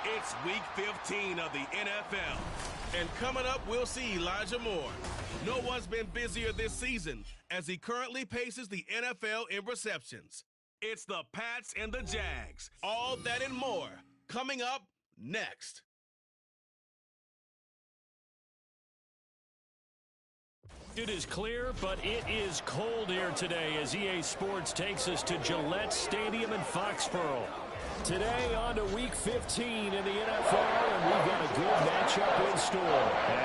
It's Week 15 of the NFL. And coming up, we'll see Elijah Moore. No one's been busier this season as he currently paces the NFL in receptions. It's the Pats and the Jags. All that and more coming up next. It is clear, but it is cold here today as EA Sports takes us to Gillette Stadium in Foxborough. Today on to Week 15 in the NFL, and we've got a good matchup in store,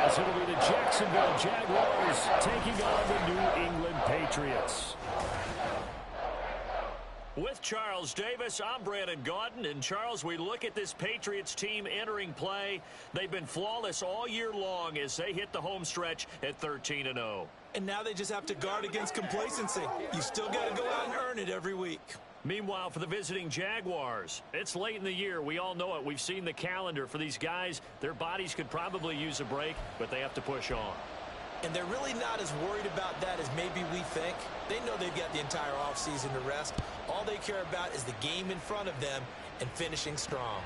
as it'll be the Jacksonville Jaguars taking on the New England Patriots. With Charles Davis, I'm Brandon Gaudin. And Charles, we look at this Patriots team entering play. They've been flawless all year long as they hit the home stretch at 13-0. And now they just have to guard against complacency. You still got to go out and earn it every week. Meanwhile, for the visiting Jaguars, it's late in the year. We all know it. We've seen the calendar for these guys. Their bodies could probably use a break, but they have to push on. And they're really not as worried about that as maybe we think. They know they've got the entire offseason to rest. All they care about is the game in front of them and finishing strong.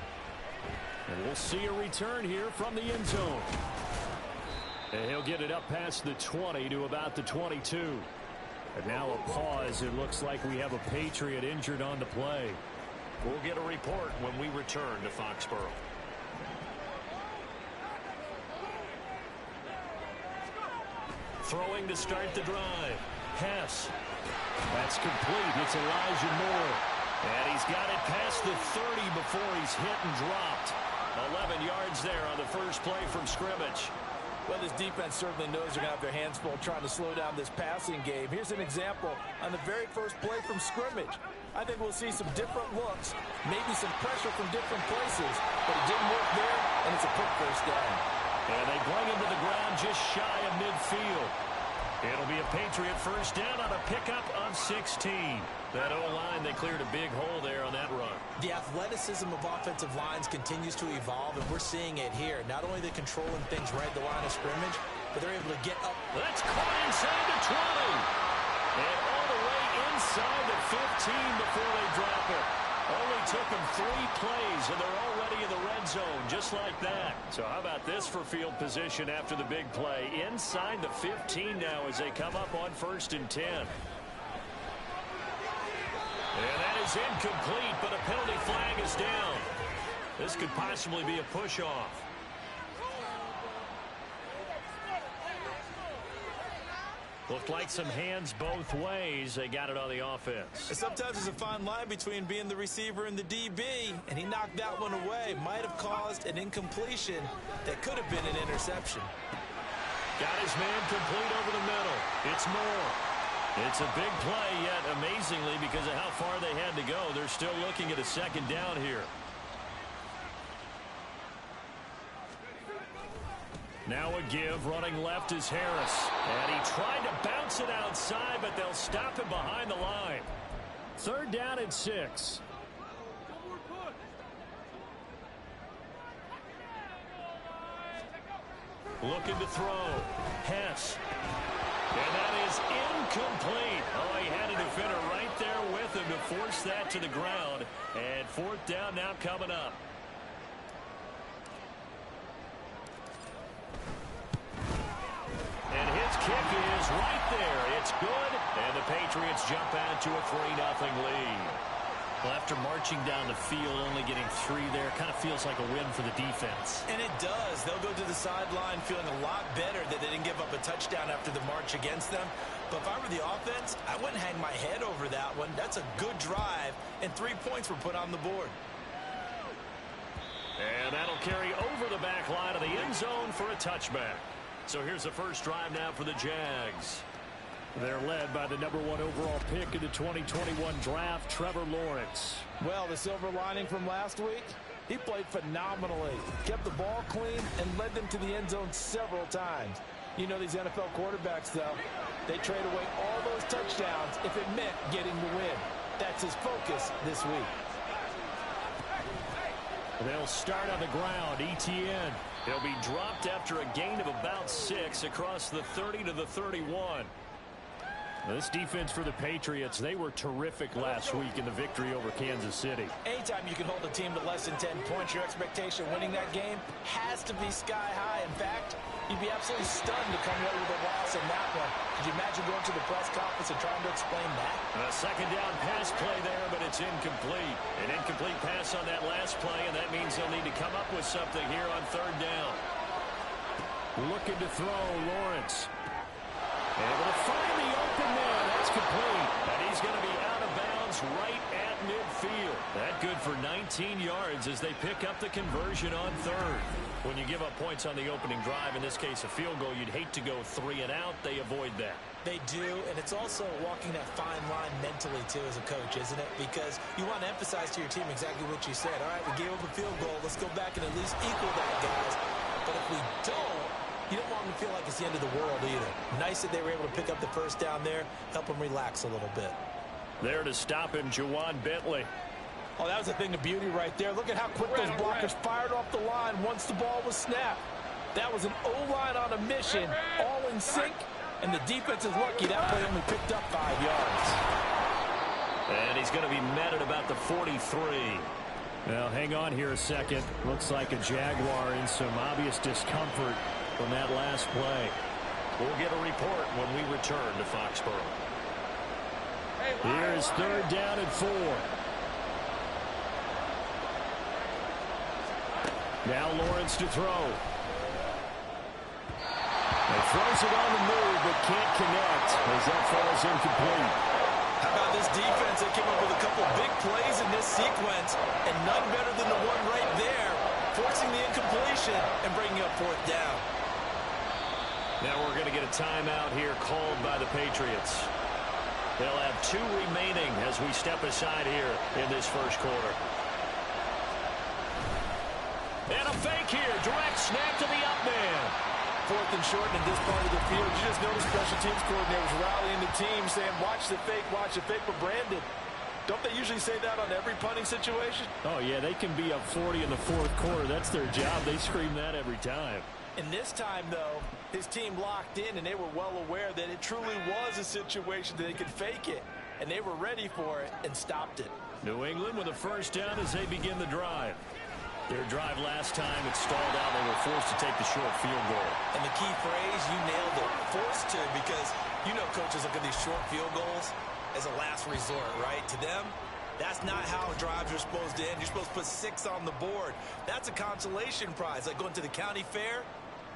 And we'll see a return here from the end zone. And he'll get it up past the 20 to about the 22. And now a pause. It looks like we have a Patriot injured on the play. We'll get a report when we return to Foxborough. Throwing to start the drive. Hess. That's complete. It's Elijah Moore. And he's got it past the 30 before he's hit and dropped. 11 yards there on the first play from scrimmage. Well, this defense certainly knows they're going to have their hands full trying to slow down this passing game. Here's an example on the very first play from scrimmage. I think we'll see some different looks, maybe some pressure from different places, but it didn't work there, and it's a quick first down. And they bring him to the ground just shy of midfield. It'll be a Patriot first down on a pickup of 16. That O-line, they cleared a big hole there on that run. The athleticism of offensive lines continues to evolve, and we're seeing it here. Not only are they controlling things right at the line of scrimmage, but they're able to get up. That's caught inside the 20. And all the way inside the 15 before they drop it. Only took them 3 plays, and they're already in the red zone, just like that. So how about this for field position after the big play? Inside the 15 now as they come up on 1st and 10. And that is incomplete, but a penalty flag is down. This could possibly be a push-off. Looked like some hands both ways. They got it on the offense. Sometimes there's a fine line between being the receiver and the DB, and he knocked that one away. Might have caused an incompletion that could have been an interception. Got his man complete over the middle. It's Moore. It's a big play, yet amazingly, because of how far they had to go, they're still looking at a second down here. Now a give, running left is Harris. And he tried to bounce it outside, but they'll stop him behind the line. 3rd down and 6. Looking to throw. Hess. And that is incomplete. Oh, he had a defender right there with him to force that to the ground. And 4th down now coming up. And his kick is right there. It's good. And the Patriots jump out to a 3-0 lead. Well, after marching down the field, only getting 3 there, kind of feels like a win for the defense. And it does. They'll go to the sideline feeling a lot better that they didn't give up a touchdown after the march against them. But if I were the offense, I wouldn't hang my head over that one. That's a good drive, and 3 points were put on the board. And that'll carry over the back line of the end zone for a touchback. So here's the first drive now for the Jags. They're led by the #1 overall pick in the 2021 draft, Trevor Lawrence. Well, the silver lining from last week, he played phenomenally. Kept the ball clean and led them to the end zone several times. You know these NFL quarterbacks, though, they trade away all those touchdowns if it meant getting the win. That's his focus this week. They'll start on the ground. ETN. He'll be dropped after a gain of about 6 across the 30 to the 31. This defense for the Patriots, they were terrific last week in the victory over Kansas City. Anytime you can hold a team to less than 10 points, your expectation winning that game has to be sky high. In fact, you'd be absolutely stunned to come away with a loss in that one. Could you imagine going to the press conference and trying to explain that? A second down pass play there, but it's incomplete. An incomplete pass on that last play, and that means they'll need to come up with something here on third down. Looking to throw, Lawrence. Able to find the open man. That's complete. And he's going to be out of bounds right at midfield. That good for 19 yards as they pick up the conversion on third. When you give up points on the opening drive, in this case a field goal, you'd hate to go 3 and out. They avoid that. They do, and it's also walking that fine line mentally, too, as a coach, isn't it? Because you want to emphasize to your team exactly what you said. All right, we gave up a field goal. Let's go back and at least equal that, guys. But if we don't, you don't want them to feel like it's the end of the world either. Nice that they were able to pick up the first down there, help them relax a little bit. There to stop him, Juwan Bentley. Oh, that was a thing of beauty right there. Look at how quick those blockers fired off the line once the ball was snapped. That was an O-line on a mission, all in sync, and the defense is lucky that play only picked up 5 yards. And he's going to be met at about the 43. Well, hang on here a second. Looks like a Jaguar in some obvious discomfort from that last play. We'll get a report when we return to Foxborough. Here's third down and 4. Now Lawrence to throw. He throws it on the move, but can't connect as that falls incomplete. How about this defense? They came up with a couple big plays in this sequence, and none better than the one right there, forcing the incompletion and bringing up fourth down. Now we're going to get a timeout here called by the Patriots. They'll have 2 remaining as we step aside here in this first quarter. And a fake here. Direct snap to the up man. Fourth and short in this part of the field. You just noticed special teams coordinators rallying the team saying, watch the fake, but Brandon. Don't they usually say that on every punting situation? Oh, yeah, they can be up 40 in the fourth quarter. That's their job. They scream that every time. And this time, though, his team locked in, and they were well aware that it truly was a situation that they could fake it. And they were ready for it and stopped it. New England with a first down as they begin the drive. Their drive last time, it stalled out. They were forced to take the short field goal. And the key phrase, you nailed it, forced to, because you know coaches look at these short field goals as a last resort, right? To them, that's not how drives are supposed to end. You're supposed to put 6 on the board. That's a consolation prize, like going to the county fair.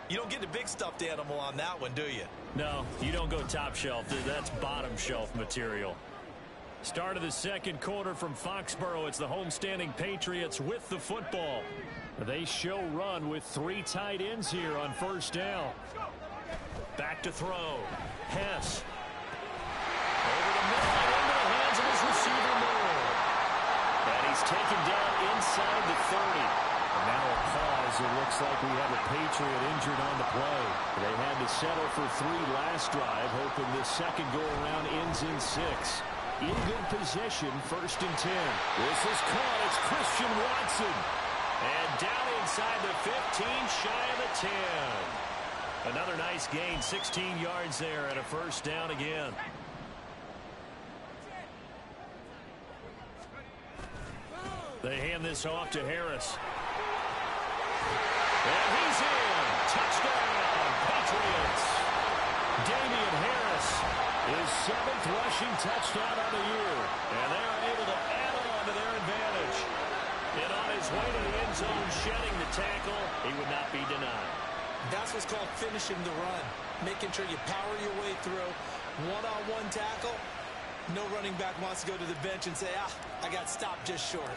You don't get the big stuffed animal on that one, do you? No, you don't go top shelf. That's bottom shelf material. Start of the second quarter from Foxborough. It's the homestanding Patriots with the football. They show run with 3 tight ends here on first down. Back to throw. Hess. Over the middle and into the hands of his receiver, Moore. And he's taken down inside the 30. And now a pause. It looks like we have a Patriot injured on the play. They had to settle for 3 last drive, hoping this second go-around ends in 6. In good position, first and 10. This is caught. It's Christian Watson. And down inside the 15, shy of the 10. Another nice gain, 16 yards there, and a first down again. They hand this off to Harris. And he's in. Touchdown, Patriots. Damian Harris, his 7th rushing touchdown on the year. And they are able to add on to their advantage. And on his way to the end zone, shedding the tackle, he would not be denied. That's what's called finishing the run. Making sure you power your way through. One-on-one tackle. No running back wants to go to the bench and say, I got stopped just short.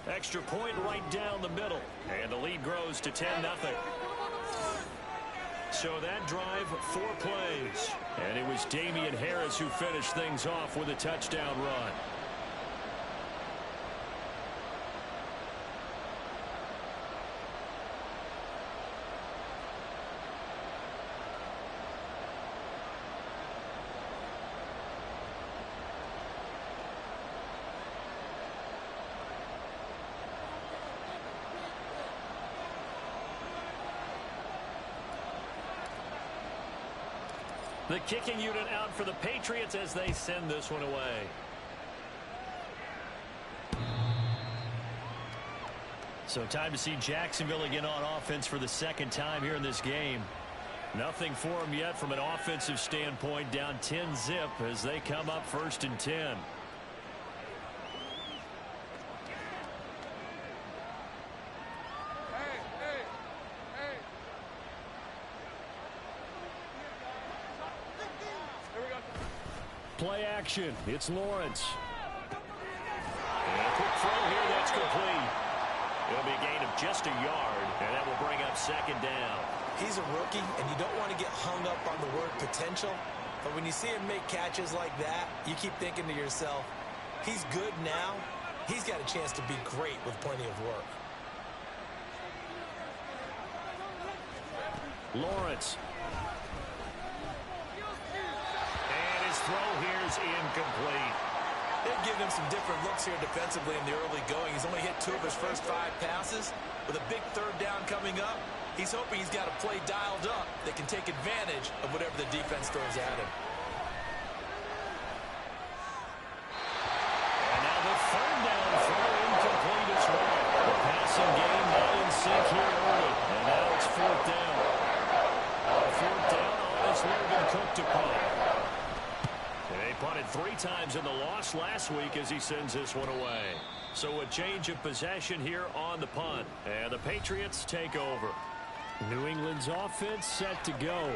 Extra point right down the middle. And the lead grows to 10-0. So that drive, 4 plays. And it was Damian Harris who finished things off with a touchdown run. The kicking unit out for the Patriots as they send this one away. So time to see Jacksonville again on offense for the second time here in this game. Nothing for them yet from an offensive standpoint, down 10-zip as they come up 1st and 10. Play action. It's Lawrence. And a quick throw here that's complete. It'll be a gain of just a yard, and that will bring up 2nd down. He's a rookie, and you don't want to get hung up on the word potential. But when you see him make catches like that, you keep thinking to yourself, he's good now. He's got a chance to be great with plenty of work. Lawrence. Throw here's incomplete. They've given him some different looks here defensively in the early going. He's only hit 2 of his first 5 passes. With a big 3rd down coming up, he's hoping he's got a play dialed up that can take advantage of whatever the defense throws at him. And now the 3rd down throw incomplete as well. The passing game not in sync here early. And now it's 4th down. 4th down on this Logan Cook to punt. They punted 3 times in the loss last week as he sends this one away. So a change of possession here on the punt. And the Patriots take over. New England's offense set to go.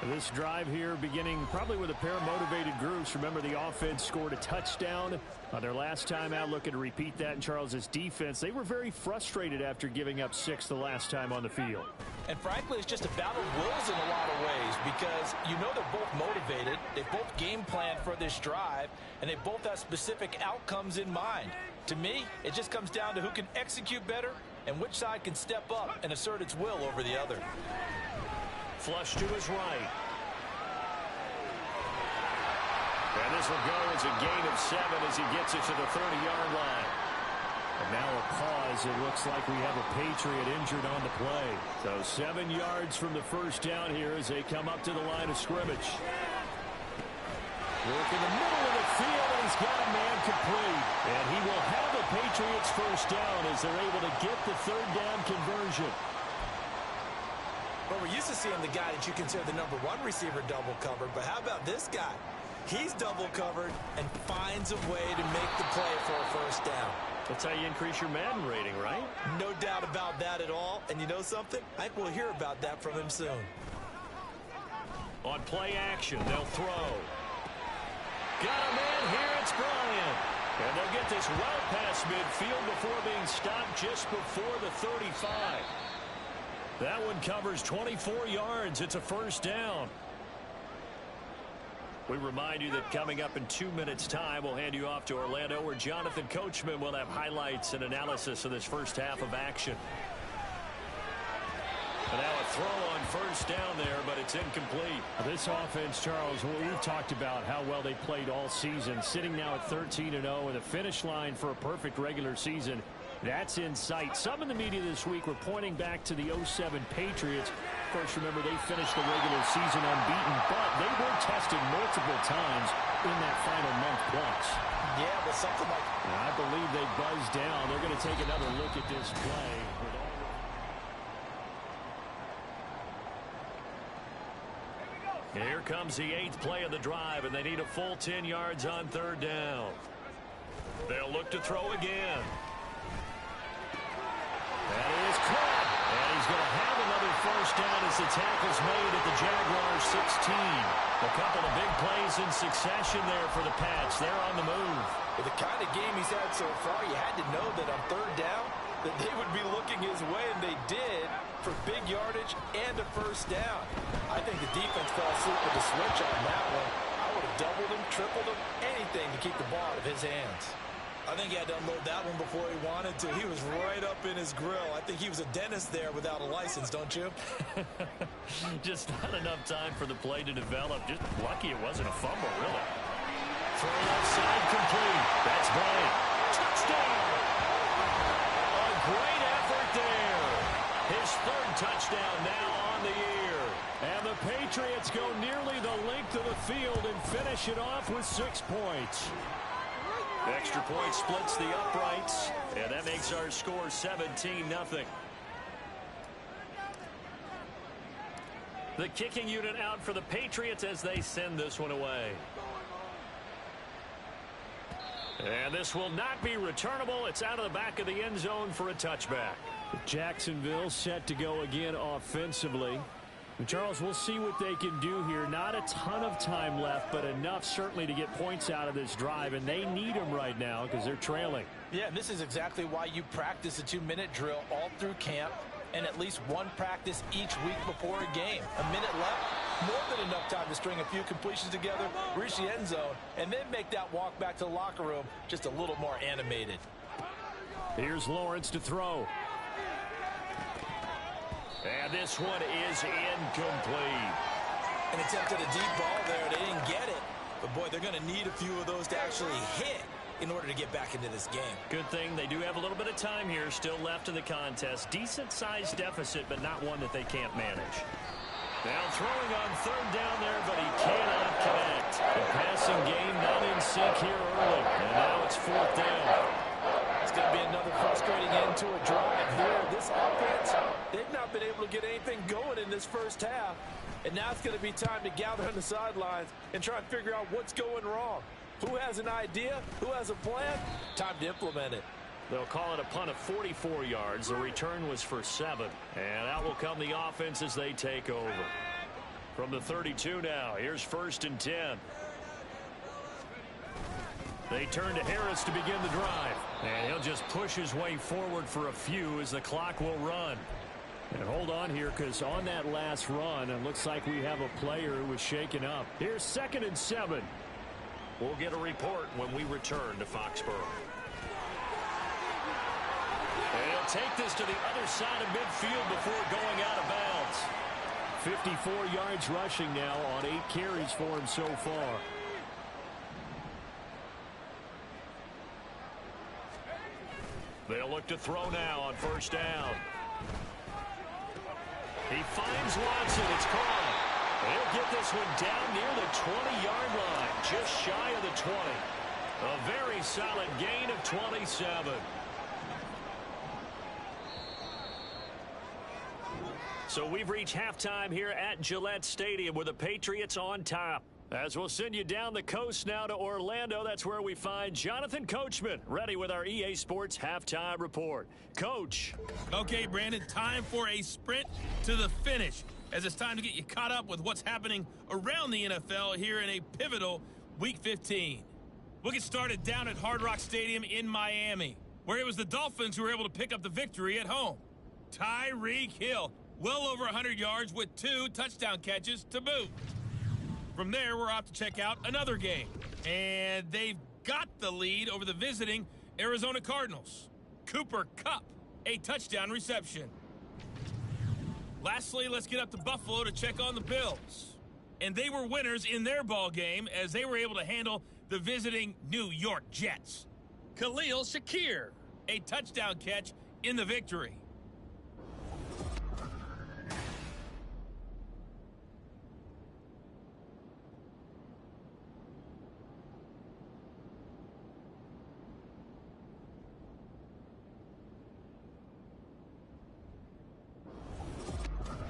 This drive here beginning probably with a pair of motivated groups. Remember, the offense scored a touchdown on their last time out. Looking to repeat that in Charles's defense. They were very frustrated after giving up 6 the last time on the field. And frankly, it's just a battle of wills in a lot of ways because you know they're both motivated. They both game planned for this drive, and they both have specific outcomes in mind. To me, it just comes down to who can execute better and which side can step up and assert its will over the other. Flush to his right. And this will go as a gain of 7 as he gets it to the 30-yard line. And now a pause. It looks like we have a Patriot injured on the play. So 7 yards from the first down here as they come up to the line of scrimmage. Work in the middle of the field, and he's got a man complete. And he will have a Patriots first down as they're able to get the 3rd down conversion. Well, we're used to seeing the guy that you consider the #1 receiver double covered, but how about this guy? He's double covered and finds a way to make the play for a first down. That's how you increase your Madden rating, right? No doubt about that at all. And you know something? I think we'll hear about that from him soon. On play action, they'll throw. Got a man here, it's Bryant. And they'll get this well past midfield before being stopped just before the 35. That one covers 24 yards. It's a first down. We remind you that coming up in 2 minutes' time, we'll hand you off to Orlando, where Jonathan Coachman will have highlights and analysis of this first half of action. And now a throw on first down there, but it's incomplete. This offense, Charles, we've talked about how well they played all season, sitting now at 13-0 with a finish line for a perfect regular season. That's in sight. Some in the media this week were pointing back to the 07 Patriots. Of course, remember, they finished the regular season unbeaten, but they were tested multiple times in that final month plus. Yeah, but something like... I believe they buzzed down. They're going to take another look at this play. Here comes the 8th play of the drive, and they need a full 10 yards on 3rd down. They'll look to throw again. That is caught. And he's going to have another first down as the tackle's made at the Jaguars 16. A couple of big plays in succession there for the Pats. They're on the move. With the kind of game he's had so far, you had to know that on 3rd down that they would be looking his way, and they did, for big yardage and a first down. I think the defense fell asleep with the switch on that one. I would have doubled him, tripled him, anything to keep the ball out of his hands. I think he had to unload that one before he wanted to. He was right up in his grill. I think he was a dentist there without a license, don't you? Just not enough time for the play to develop. Just lucky it wasn't a fumble, really. Throw outside complete. That's Bryant. Touchdown! A great effort there. His 3rd touchdown now on the year. And the Patriots Patriots go nearly the length of the field and finish it off with 6 points. Extra point splits the uprights, and that makes our score 17-0. The kicking unit out for the Patriots as they send this one away. And this will not be returnable. It's out of the back of the end zone for a touchback. Jacksonville set to go again offensively. And Charles, we'll see what they can do here. Not a ton of time left, but enough certainly to get points out of this drive, and they need them right now because they're trailing. Yeah, and this is exactly why you practice a 2-minute drill all through camp and at least one practice each week before a game. A minute left, more than enough time to string a few completions together, reach the end zone, and then make that walk back to the locker room just a little more animated. Here's Lawrence to throw. And this one is incomplete. An attempt at a deep ball there. They didn't get it. But, boy, they're going to need a few of those to actually hit in order to get back into this game. Good thing they do have a little bit of time here still left in the contest. Decent-sized deficit, but not one that they can't manage. Now throwing on third down there, but he cannot connect. The passing game not in sync here early. And now it's fourth down. It's going to be another frustrating end to a drive here. This offense, they've not been able to get anything going in this first half. And now it's going to be time to gather on the sidelines and try and figure out what's going wrong. Who has an idea? Who has a plan? Time to implement it. They'll call it a punt of 44 yards. The return was for 7. And out will come the offense as they take over. From the 32 now, here's 1st and 10. They turn to Harris to begin the drive. And he'll just push his way forward for a few as the clock will run. And hold on here, because on that last run, it looks like we have a player who was shaken up. Here's 2nd and 7. We'll get a report when we return to Foxborough. And he'll take this to the other side of midfield before going out of bounds. 54 yards rushing now on 8 carries for him so far. They'll look to throw now on 1st down. He finds Watson. It's caught. He'll get this one down near the 20-yard line, just shy of the 20. A very solid gain of 27. So we've reached halftime here at Gillette Stadium with the Patriots on top. As we'll send you down the coast now to Orlando, that's where we find Jonathan Coachman, ready with our EA Sports Halftime Report. Coach. Okay, Brandon, time for a sprint to the finish, as it's time to get you caught up with what's happening around the NFL here in a pivotal Week 15. We'll get started down at Hard Rock Stadium in Miami, where it was the Dolphins who were able to pick up the victory at home. Tyreek Hill, well over 100 yards with 2 touchdown catches to boot. From there, we're off to check out another game. And they've got the lead over the visiting Arizona Cardinals. Cooper Kupp, a touchdown reception. Lastly, let's get up to Buffalo to check on the Bills. And they were winners in their ball game as they were able to handle the visiting New York Jets. Khalil Shakir, a touchdown catch in the victory.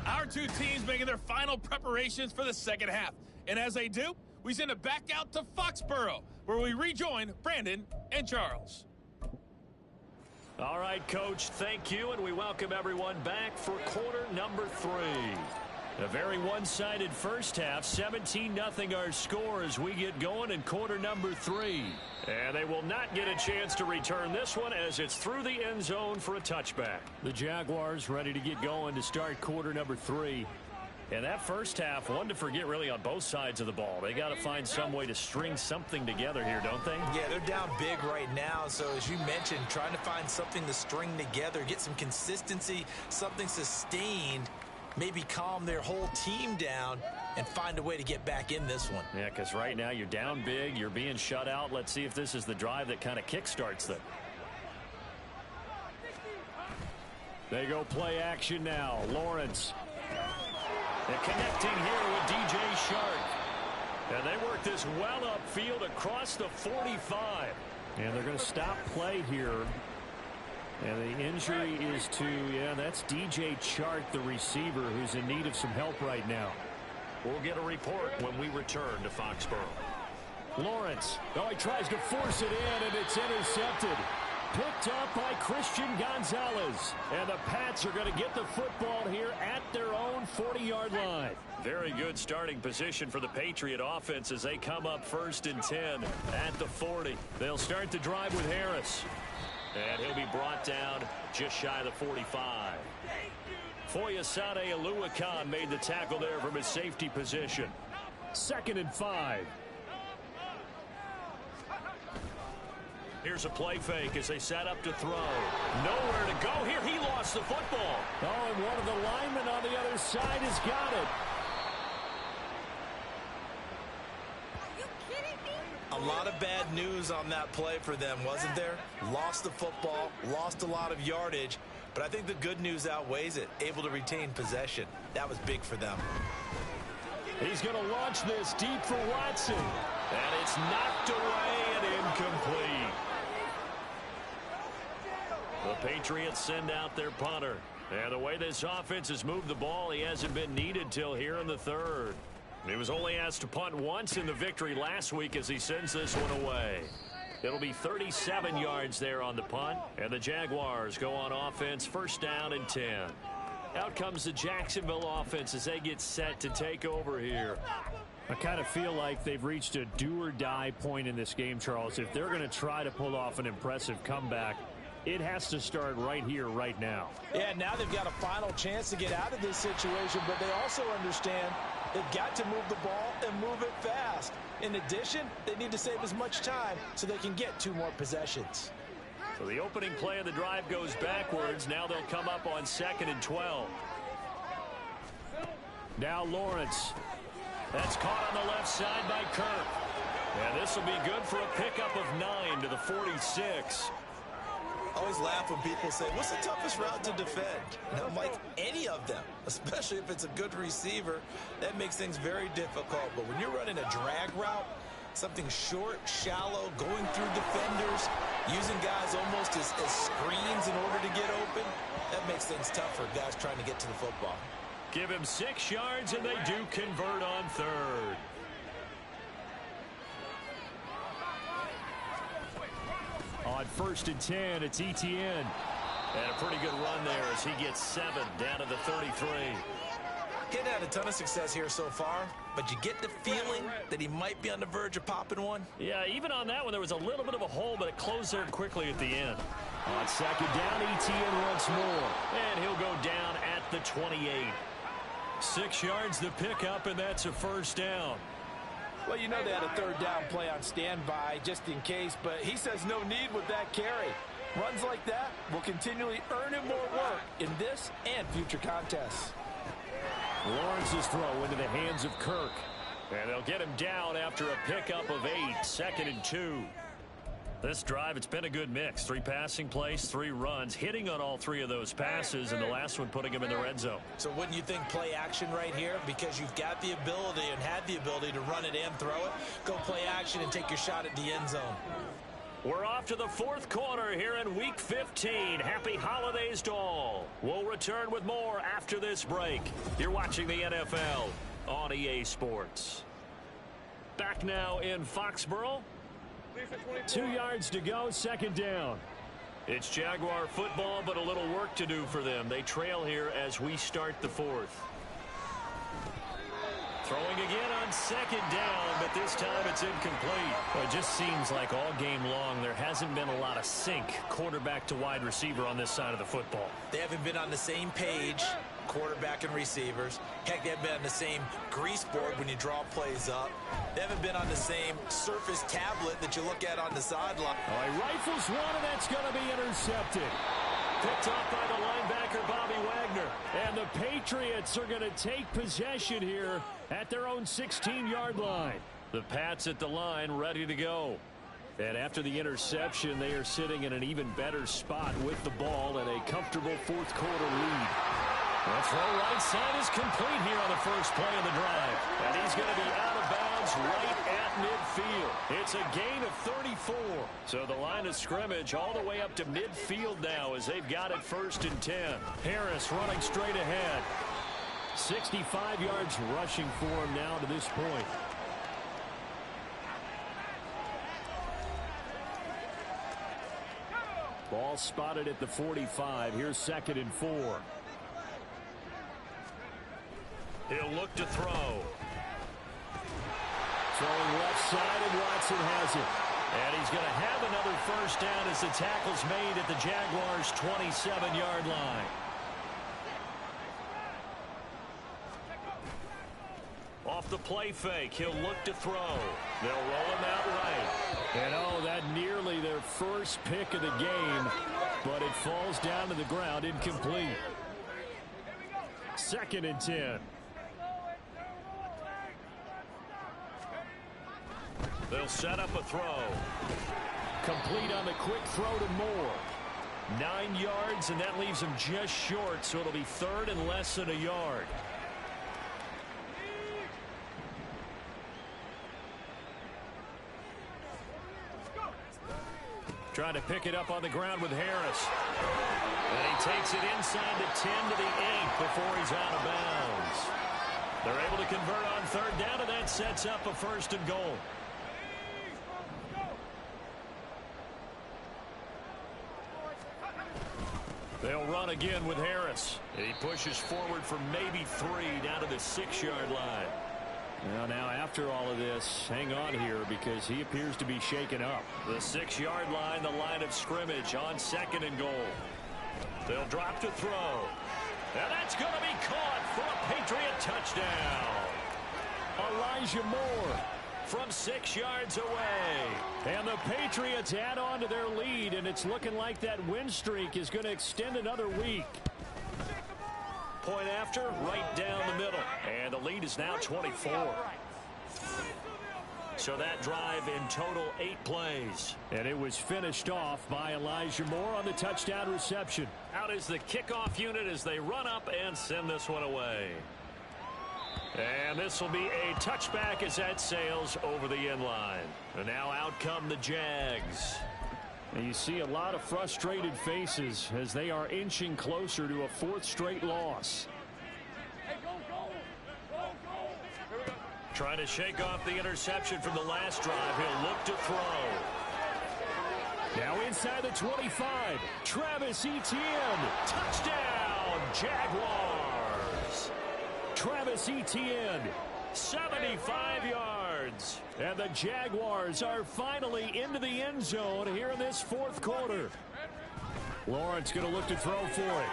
Our 2 teams making their final preparations for the second half. And as they do, we send it back out to Foxborough, where we rejoin Brandon and Charles. All right, Coach, thank you, and we welcome everyone back for quarter number 3. A very one-sided first half, 17-0 our score as we get going in quarter number 3. And they will not get a chance to return this one as it's through the end zone for a touchback. The Jaguars ready to get going to start quarter number 3. And that first half, one to forget really on both sides of the ball. They got to find some way to string something together here, don't they? Yeah, they're down big right now. So as you mentioned, trying to find something to string together, get some consistency, something sustained, maybe calm their whole team down and find a way to get back in this one. Yeah, because right now you're down big, you're being shut out. Let's see if this is the drive that kind of kickstarts them. They go play action now. Lawrence. And connecting here with DJ Shark. And they work this well upfield across the 45. And they're going to stop play here. And the injury is to, that's DJ Chark, the receiver, who's in need of some help right now. We'll get a report when we return to Foxborough. Lawrence. Oh, he tries to force it in, and it's intercepted. Picked up by Christian Gonzalez. And the Pats are going to get the football here at their own 40-yard line. Very good starting position for the Patriot offense as they come up 1st and 10 at the 40. They'll start the drive with Harris. And he'll be brought down just shy of the 45. Foyesade Aluakan made the tackle there from his safety position. 2nd and 5. Here's a play fake as they set up to throw. Nowhere to go here. He lost the football. Oh, and one of the linemen on the other side has got it. A lot of bad news on that play for them, wasn't there? Lost the football, lost a lot of yardage, but I think the good news outweighs it. Able to retain possession. That was big for them. He's going to launch this deep for Watson. And it's knocked away and incomplete. The Patriots send out their punter. And the way this offense has moved the ball, he hasn't been needed till here in the 3rd. He was only asked to punt once in the victory last week as he sends this one away. It'll be 37 yards there on the punt, and the Jaguars go on offense 1st down and 10. Out comes the Jacksonville offense as they get set to take over here. I kind of feel like they've reached a do-or-die point in this game, Charles. If they're going to try to pull off an impressive comeback, it has to start right here, right now. Yeah, now they've got a final chance to get out of this situation, but they also understand they've got to move the ball and move it fast. In addition, they need to save as much time so they can get 2 more possessions. So the opening play of the drive goes backwards. Now they'll come up on 2nd and 12. Now Lawrence. That's caught on the left side by Kirk. And this will be good for a pickup of 9 to the 46. I always laugh when people say, what's the toughest route to defend? And I'm like, any of them, especially if it's a good receiver. That makes things very difficult. But when you're running a drag route, something short, shallow, going through defenders, using guys almost as screens in order to get open, that makes things tough for guys trying to get to the football. Give him 6 yards, and they do convert on 3rd. On 1st and 10, it's Etienne. And a pretty good run there as he gets 7 down to the 33. He's had a ton of success here so far, but you get the feeling that he might be on the verge of popping one. Yeah, even on that one, there was a little bit of a hole, but it closed there quickly at the end. On 2nd down, Etienne once more. And he'll go down at the 28. 6 yards to pick up, and that's a 1st down. Well, you know they had a 3rd down play on standby just in case, but he says no need with that carry. Runs like that will continually earn him more work in this and future contests. Lawrence's throw into the hands of Kirk. And they'll get him down after a pickup of 8, 2nd and 2. This drive, it's been a good mix. 3 passing plays, 3 runs, hitting on all 3 of those passes, and the last one putting him in the red zone. So wouldn't you think play action right here? Because you've got the ability and had the ability to run it and throw it. Go play action and take your shot at the end zone. We're off to the 4th quarter here in Week 15. Happy holidays to all. We'll return with more after this break. You're watching the NFL on EA Sports. Back now in Foxborough. 2 yards to go, 2nd down. It's Jaguar football, but a little work to do for them. They trail here as we start the 4th. Throwing again on 2nd down, but this time it's incomplete. Well, it just seems like all game long there hasn't been a lot of sync quarterback to wide receiver on this side of the football. They haven't been on the same page, quarterback and receivers. Heck, they haven't been on the same grease board when you draw plays up. They haven't been on the same surface tablet that you look at on the sideline. Oh, he rifles one, and that's going to be intercepted. Picked off by the linebacker, Bobby Wagner. And the Patriots are going to take possession here at their own 16-yard line. The Pats at the line, ready to go. And after the interception, they are sitting in an even better spot with the ball and a comfortable 4th quarter lead. The throw right side is complete here on the first play of the drive. And he's going to be out of bounds right at midfield. It's a gain of 34. So the line of scrimmage all the way up to midfield now as they've got it 1st and 10. Harris running straight ahead. 65 yards rushing for him now to this point. Ball spotted at the 45. Here's 2nd and 4. He'll look to throw. Throwing left side, and Watson has it. And he's going to have another first down as the tackle's made at the Jaguars' 27-yard line. Off the play fake, he'll look to throw. They'll roll him out right. And oh, that nearly their first pick of the game, but it falls down to the ground, incomplete. 2nd and 10. They'll set up a throw. Complete on the quick throw to Moore. 9 yards, and that leaves him just short, so it'll be 3rd and less than a yard. Trying to pick it up on the ground with Harris. And he takes it inside the 10 to the 8 before he's out of bounds. They're able to convert on 3rd down, and that sets up a 1st and goal. They'll run again with Harris. He pushes forward for maybe 3 down to the 6-yard line. Well, now after all of this, hang on here because he appears to be shaken up. The 6-yard line, the line of scrimmage on 2nd and goal. They'll drop to throw. And that's going to be caught for a Patriot touchdown. Elijah Moore from 6 yards away. And the Patriots add on to their lead, and it's looking like that win streak is going to extend another week. Point after, right down the middle. And the lead is now 24. So that drive in total 8 plays. And it was finished off by Elijah Moore on the touchdown reception. Out is the kickoff unit as they run up and send this one away. And this will be a touchback as that sails over the end line. And now out come the Jags. And you see a lot of frustrated faces as they are inching closer to a 4th straight loss. Trying to shake off the interception from the last drive. He'll look to throw. Now inside the 25. Travis Etienne. Touchdown, Jaguars. Travis Etienne, 75 yards. And the Jaguars are finally into the end zone here in this 4th quarter. Lawrence going to look to throw for it.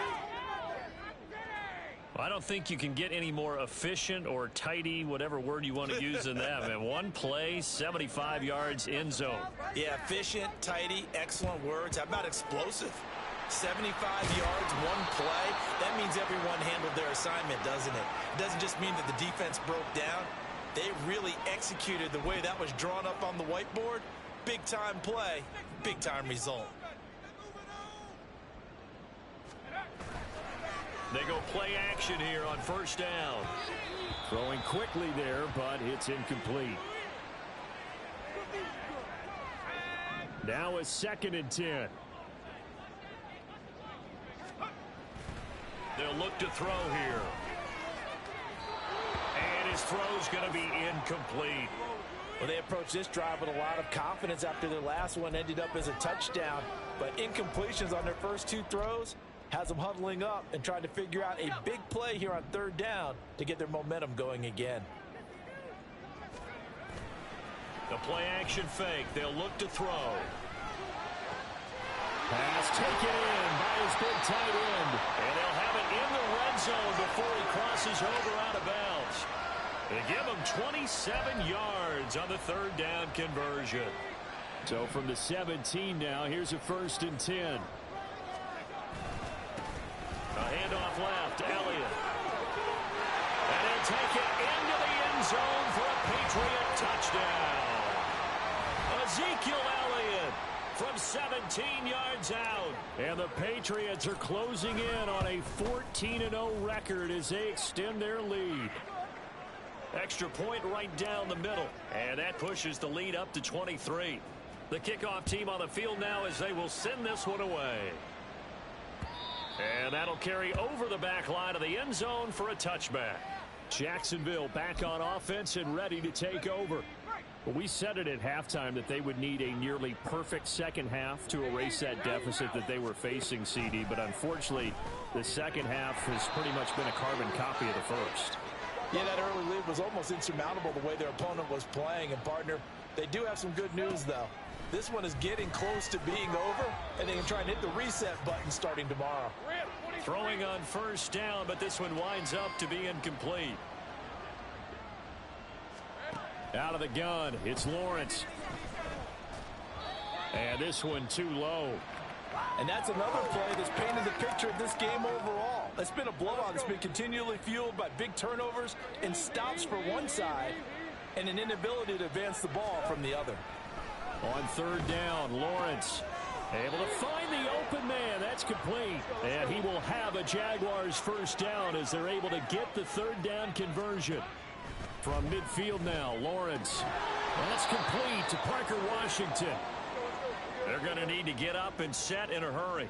I don't think you can get any more efficient or tidy, whatever word you want to use in that. Man, 1 play, 75 yards, end zone. Yeah, efficient, tidy, excellent words. How about explosive? 75 yards, 1 play. That means everyone handled their assignment, doesn't it? It doesn't just mean that the defense broke down. They really executed the way that was drawn up on the whiteboard. Big-time play, big-time result. They go play action here on 1st down. Throwing quickly there, but it's incomplete. Now a 2nd and 10. They'll look to throw here. And his throw's going to be incomplete. Well, they approached this drive with a lot of confidence after their last one ended up as a touchdown. But incompletions on their first 2 throws has them huddling up and trying to figure out a big play here on 3rd down to get their momentum going again. The play action fake. They'll look to throw. Pass taken in by his big tight end. And they'll have it in the red zone before he crosses over out of bounds. They give him 27 yards on the 3rd down conversion. So from the 17 now, here's a 1st and 10. A handoff left, Elliott. And he'll take it into the end zone for a Patriot touchdown. Ezekiel Elliott from 17 yards out. And the Patriots are closing in on a 14-0 record as they extend their lead. Extra point right down the middle. And that pushes the lead up to 23. The kickoff team on the field now as they will send this one away. And that'll carry over the back line of the end zone for a touchback. Jacksonville back on offense and ready to take over. Well, we said it at halftime that they would need a nearly perfect second half to erase that deficit that they were facing, CD. But unfortunately, the second half has pretty much been a carbon copy of the first. Yeah, that early lead was almost insurmountable the way their opponent was playing. And, partner, they do have some good news, though. This one is getting close to being over, and they can try and hit the reset button starting tomorrow. Throwing on first down, but this one winds up to be incomplete. Out of the gun, it's Lawrence. And this one too low. And that's another play that's painted the picture of this game overall. It's been a blowout that's been continually fueled by big turnovers and stops for one side and an inability to advance the ball from the other. On third down, Lawrence able to find the open man. That's complete. And he will have a Jaguars first down as they're able to get the third down conversion. From midfield now, Lawrence. That's complete to Parker Washington. They're going to need to get up and set in a hurry.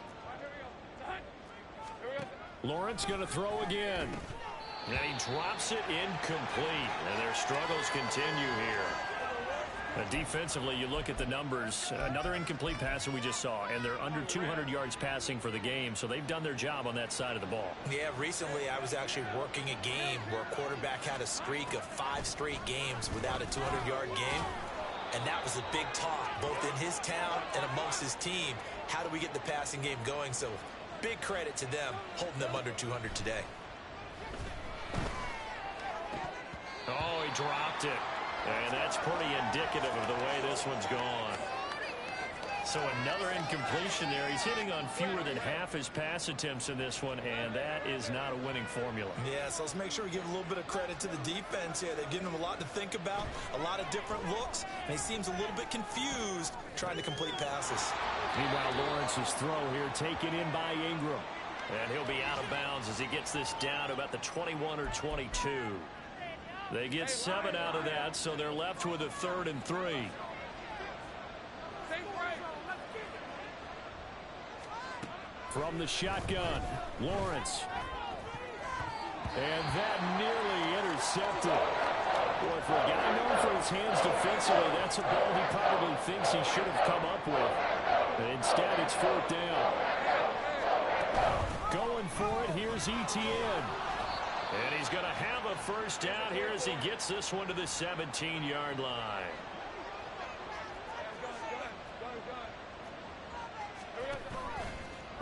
Lawrence going to throw again. And he drops it incomplete. And their struggles continue here. Defensively, you look at the numbers. Another incomplete pass that we just saw, and they're under 200 yards passing for the game, so they've done their job on that side of the ball. Yeah, recently I was actually working a game where a quarterback had a streak of 5 straight games without a 200-yard game, and that was a big talk, both in his town and amongst his team. How do we get the passing game going? So big credit to them, holding them under 200 today. Oh, he dropped it. And that's pretty indicative of the way this one's gone. So another incompletion there. He's hitting on fewer than half his pass attempts in this one, and that is not a winning formula. Yeah, so let's make sure we give a little bit of credit to the defense here. They've given him a lot to think about, a lot of different looks, and he seems a little bit confused trying to complete passes. Meanwhile, Lawrence's throw here taken in by Ingram. And he'll be out of bounds as he gets this down to about the 21 or 22. They get 7 out of that, so they're left with a 3rd and 3. From the shotgun, Lawrence. And that nearly intercepted. Boy, for a guy known for his hands defensively, that's a ball he probably thinks he should have come up with. But instead, it's 4th down. Going for it, here's Etienne. And he's going to have a first down here as he gets this one to the 17-yard line.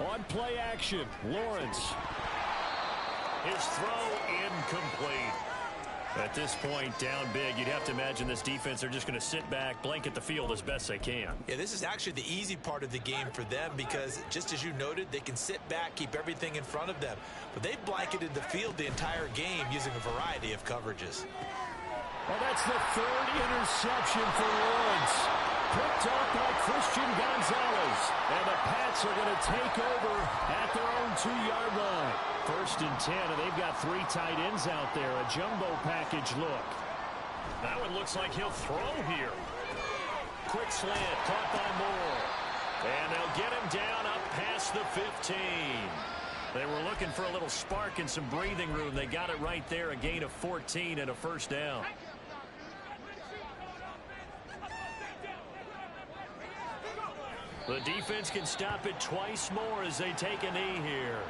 On play action, Lawrence. His throw incomplete. At this point, down big, you'd have to imagine this defense, they're just going to sit back, blanket the field as best they can. Yeah, this is actually the easy part of the game for them because, just as you noted, they can sit back, keep everything in front of them. But they've blanketed the field the entire game using a variety of coverages. Well, that's the 3rd interception for Lawrence. Picked up by Christian Gonzalez. And the Pats are going to take over at their own 2-yard line. 1st and 10, and they've got 3 tight ends out there. A jumbo package look. That one looks like he'll throw here. Quick slant, caught by Moore. And they'll get him down up past the 15. They were looking for a little spark and some breathing room. They got it right there, a gain of 14 and a first down. The defense can stop it twice more as they take a knee here.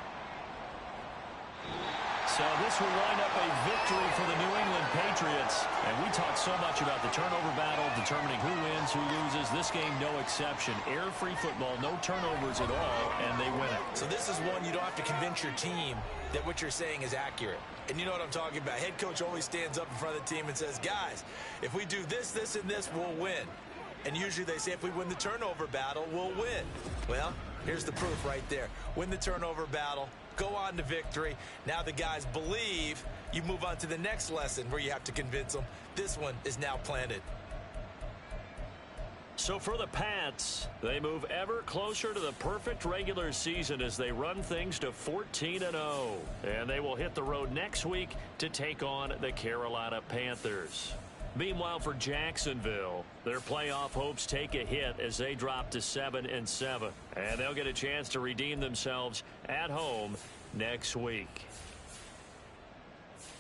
So this will wind up a victory for the New England Patriots. And we talked so much about the turnover battle, determining who wins, who loses. This game, no exception. Air-free football, no turnovers at all, and they win it. So this is one you don't have to convince your team that what you're saying is accurate. And you know what I'm talking about. Head coach always stands up in front of the team and says, guys, if we do this, this, and this, we'll win. And usually they say if we win the turnover battle, we'll win. Well, here's the proof right there. Win the turnover battle, go on to victory. Now the guys believe. You move on to the next lesson where you have to convince them. This one is now planted. So for the Pats, they move ever closer to the perfect regular season as they run things to 14-0. And they will hit the road next week to take on the Carolina Panthers. Meanwhile, for Jacksonville, their playoff hopes take a hit as they drop to 7-7. And they'll get a chance to redeem themselves at home next week.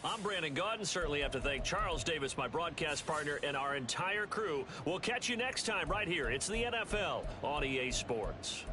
I'm Brandon Gaudin. Certainly have to thank Charles Davis, my broadcast partner, and our entire crew. We'll catch you next time right here. It's the NFL on EA Sports.